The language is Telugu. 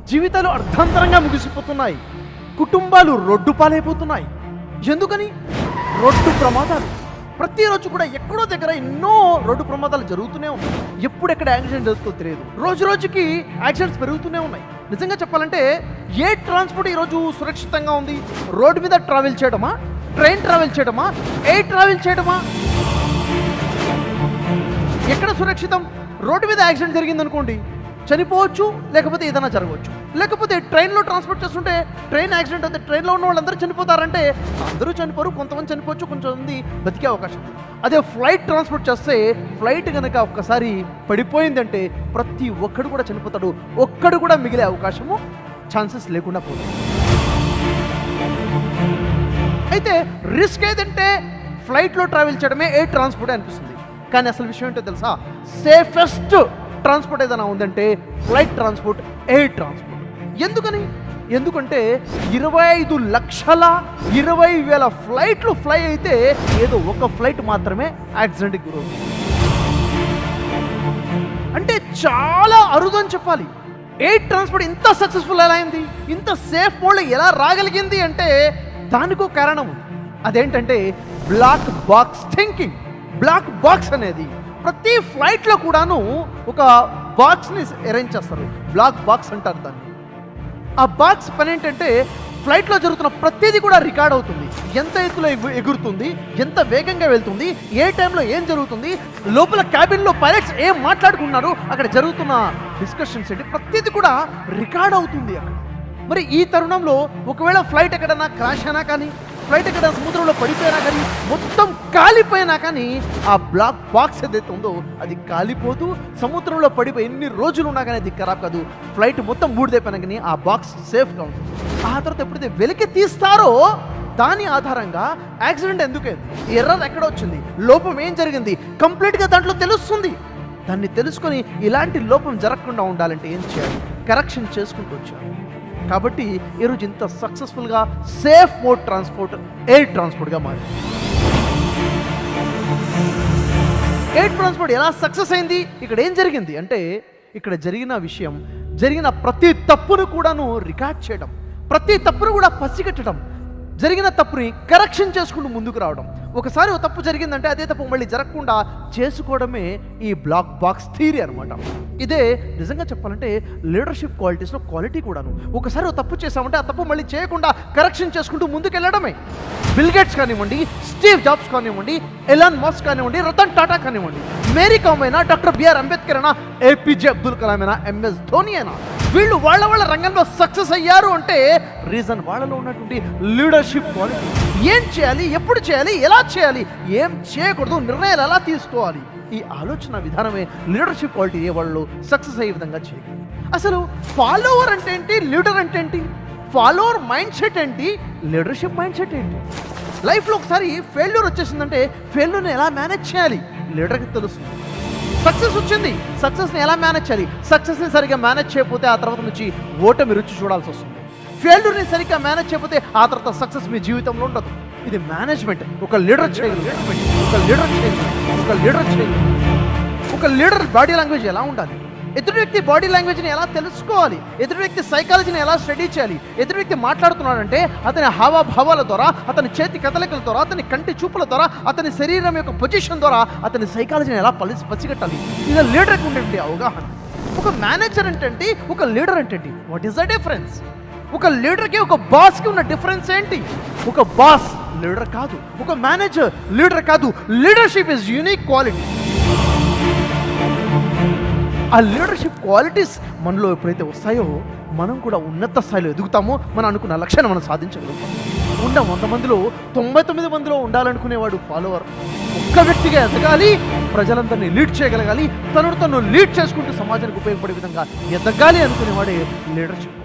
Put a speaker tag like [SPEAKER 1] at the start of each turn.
[SPEAKER 1] జీవితాలు అర్థాంతరంగా ముగిసిపోతున్నాయి. కుటుంబాలు రోడ్డు పాలైపోతున్నాయి. ఎందుకని? రోడ్డు ప్రమాదాలు. ప్రతిరోజు కూడా ఎక్కడో దగ్గర ఎన్నో రోడ్డు ప్రమాదాలు జరుగుతూనే ఉన్నాయి. ఎప్పుడెక్కడ యాక్సిడెంట్ జరుగుతుందో తెలియదు. రోజు రోజుకి యాక్సిడెంట్స్ పెరుగుతూనే ఉన్నాయి. నిజంగా చెప్పాలంటే ఏ ట్రాన్స్పోర్ట్ ఈరోజు సురక్షితంగా ఉంది? రోడ్డు మీద ట్రావెల్ చేయడమా, ట్రైన్ ట్రావెల్ చేయడమా, ఎయిర్ ట్రావెల్ చేయడమా? ఎక్కడ సురక్షితం? రోడ్డు మీద యాక్సిడెంట్ జరిగిందనుకోండి, చనిపోవచ్చు, లేకపోతే ఏదైనా జరగవచ్చు. లేకపోతే ట్రైన్లో ట్రాన్స్పోర్ట్ చేస్తుంటే ట్రైన్ యాక్సిడెంట్ అయితే ట్రైన్లో ఉన్న వాళ్ళందరూ చనిపోతారంటే అందరూ చనిపోరు, కొంతమంది చనిపోవచ్చు, కొంతమంది బతికే అవకాశం. అదే ఫ్లైట్ ట్రాన్స్పోర్ట్ చేస్తే ఫ్లైట్ కనుక ఒక్కసారి పడిపోయిందంటే ప్రతి ఒక్కడు కూడా చనిపోతాడు. ఒక్కడు కూడా మిగిలే అవకాశము ఛాన్సెస్ లేకుండా పోతుంది. అయితే రిస్క్ ఏదంటే ఫ్లైట్లో ట్రావెల్ చేయడమే ఎయిర్ ట్రాన్స్పోర్ట్ అనిపిస్తుంది. కానీ అసలు విషయం ఏంటో తెలుసా? సేఫెస్ట్ ట్రాన్స్పోర్ట్ ఏదైనా ఉందంటే ఫ్లైట్ ట్రాన్స్పోర్ట్, ఎయిర్ ట్రాన్స్పోర్ట్. ఎందుకంటే 25,20,000 ఫ్లైట్లు ఫ్లై అయితే ఏదో ఒక ఫ్లైట్ మాత్రమే యాక్సిడెంట్కి గురవుతుంది. అంటే చాలా అరుదు అని చెప్పాలి. ఎయిర్ ట్రాన్స్పోర్ట్ ఇంత సక్సెస్ఫుల్ ఎలా అయింది, ఇంత సేఫ్ మోడ్లో ఎలా రాగలిగింది అంటే దానికో కారణం ఉంది. అదేంటంటే black box thinking. Black box అనేది ప్రతి ఫ్లైట్లో కూడాను ఒక బాక్స్ని అరేంజ్ చేస్తారు. బ్లాక్ బాక్స్ అంటారు దాన్ని. ఆ బాక్స్ పని ఏంటంటే ఫ్లైట్లో జరుగుతున్న ప్రతిదీ కూడా రికార్డ్ అవుతుంది. ఎంత ఎత్తులో ఎగురుతుంది, ఎంత వేగంగా వెళ్తుంది, ఏ టైంలో ఏం జరుగుతుంది, లోపల క్యాబిన్లో పైలట్స్ ఏం మాట్లాడుకున్నారు, అక్కడ జరుగుతున్న డిస్కషన్స్ ఏంటి, ప్రతిదీ కూడా రికార్డ్ అవుతుంది అక్కడ. మరి ఈ తరుణంలో ఒకవేళ ఫ్లైట్ ఎక్కడైనా క్రాష్ అయినా కానీ, ఫ్లైట్ ఎక్కడ సముద్రంలో పడిపోయినా కానీ, మొత్తం కాలిపోయినా కానీ ఆ బ్లాక్ బాక్స్ ఏదైతే ఉందో అది కాలిపోతూ సముద్రంలో పడిపోయి ఎన్ని రోజులు ఉన్నా కానీ అది ఖరాబ్ కాదు. ఫ్లైట్ మొత్తం బూడిదైపోయినా కానీ ఆ బాక్స్ సేఫ్గా ఉంటుంది. ఆ తర్వాత ఎప్పుడైతే వెలికి తీస్తారో దాని ఆధారంగా యాక్సిడెంట్ ఎందుకైంది, ఎర్రర్ ఎక్కడ వచ్చింది, లోపం ఏం జరిగింది కంప్లీట్గా దాంట్లో తెలుస్తుంది. దాన్ని తెలుసుకొని ఇలాంటి లోపం జరగకుండా ఉండాలంటే ఏం చేయాలి? కరెక్షన్ చేసుకుంటూ వచ్చారు. కాబట్టి ఈరోజు ఇంత సక్సెస్ఫుల్గా సేఫ్ మోడ్ ట్రాన్స్పోర్ట్ ఎయిర్ ట్రాన్స్పోర్ట్గా మారింది. ఎయిర్ ట్రాన్స్పోర్ట్ ఎలా సక్సెస్ అయింది? ఇక్కడ ఏం జరిగింది అంటే ఇక్కడ జరిగిన ప్రతి తప్పును కూడాను రికార్డ్ చేయడం, ప్రతి తప్పును కూడా పసిగట్టడం, జరిగిన తప్పుని కరెక్షన్ చేసుకుంటూ ముందుకు రావడం. ఒకసారి ఒక తప్పు జరిగిందంటే అదే తప్పు మళ్ళీ జరగకుండా చేసుకోవడమే ఈ బ్లాక్ బాక్స్ థియరీ అనమాట. ఇదే నిజంగా చెప్పాలంటే లీడర్షిప్ క్వాలిటీస్లో క్వాలిటీ కూడాను. ఒకసారి ఒక తప్పు చేసామంటే ఆ తప్పు మళ్ళీ చేయకుండా కరెక్షన్ చేసుకుంటూ ముందుకు వెళ్ళడమే. బిల్ గేట్స్ కానివ్వండి, స్టీవ్ జాబ్స్ కానివ్వండి, ఎలాన్ మస్క్ కానివ్వండి, రతన్ టాటా కానివ్వండి, మేరీ కామ్ అయినా, డాక్టర్ బిఆర్ అంబేద్కర్ అయినా, ఏపీజే అబ్దుల్ కలాం అయినా, ఎంఎస్ ధోని అయినా, వీళ్ళు వాళ్ళ రంగంలో సక్సెస్ అయ్యారు అంటే రీజన్ వాళ్ళలో ఉన్నటువంటి లీడర్షిప్ క్వాలిటీ. ఏం చేయాలి, ఎప్పుడు చేయాలి, ఎలా చేయాలి, ఏం చేయకూడదు, నిర్ణయాలు ఎలా తీసుకోవాలి, ఈ ఆలోచన విధానమే లీడర్షిప్ క్వాలిటీ వాళ్ళు సక్సెస్ అయ్యే విధంగా చేయగలరు. అసలు ఫాలోవర్ అంటే ఏంటి, లీడర్ అంటే ఏంటి? ఫాలోవర్ మైండ్ సెట్ ఏంటి, లీడర్షిప్ మైండ్ సెట్ ఏంటి? లైఫ్లో ఒకసారి ఫెయిల్యూర్ వచ్చేసిందంటే ఫెయిల్యూర్ని ఎలా మేనేజ్ చేయాలి లీడర్కి తెలుస్తుంది. సక్సెస్ వచ్చింది, సక్సెస్ని ఎలా మేనేజ్ చేయాలి, సక్సెస్ని సరిగ్గా మేనేజ్ చేయకపోతే ఆ తర్వాత నుంచి ఓటమి రుచి చూడాల్సి వస్తుంది. ఫెయిల్యూర్ని సరిగ్గా మేనేజ్ చేయకపోతే ఆ తర్వాత సక్సెస్ మీ జీవితంలో ఉండదు. ఇది మేనేజ్మెంట్. ఒక లీడర్ చేయగలరు. ఒక లీడర్ బాడీ లాంగ్వేజ్ ఎలా ఉండాలి, ఎదుటి వ్యక్తి బాడీ లాంగ్వేజ్ని ఎలా తెలుసుకోవాలి, ఎదుటి వ్యక్తి సైకాలజీని ఎలా స్టడీ చేయాలి, ఎదుటి వ్యక్తి మాట్లాడుతున్నాడంటే అతని హావభావాల ద్వారా, అతని చేతి కదలికల ద్వారా, అతని కంటి చూపుల ద్వారా, అతని శరీరం యొక్క పొజిషన్ ద్వారా అతని సైకాలజీని ఎలా పసిగట్టాలి, ఇది లీడర్కి ఉండేటువంటి అవగాహన. ఒక మేనేజర్ అంటే, ఒక లీడర్ అంటే వాట్ ఈస్ ద డిఫరెన్స్? ఒక లీడర్కి ఒక బాస్కి ఉన్న డిఫరెన్స్ ఏంటి? ఒక బాస్ లీడర్ కాదు, ఒక మేనేజర్ లీడర్ కాదు. Leadership is unique quality. ఆ లీడర్షిప్ క్వాలిటీస్ మనలో ఎప్పుడైతే వస్తాయో మనం కూడా ఉన్నత స్థాయిలో ఎదుగుతామో, మనం అనుకున్న లక్ష్యాన్ని మనం సాధించగలుగుతాం. 100 మందిలో 99 మందిలో ఉండాలనుకునేవాడు ఫాలోవర్. ఒక్క వ్యక్తిగా ఎదగాలి, ప్రజలందరినీ లీడ్ చేయగలగాలి, తను లీడ్ చేసుకుంటూ సమాజానికి ఉపయోగపడే విధంగా ఎదగాలి అనుకునేవాడే లీడర్షిప్.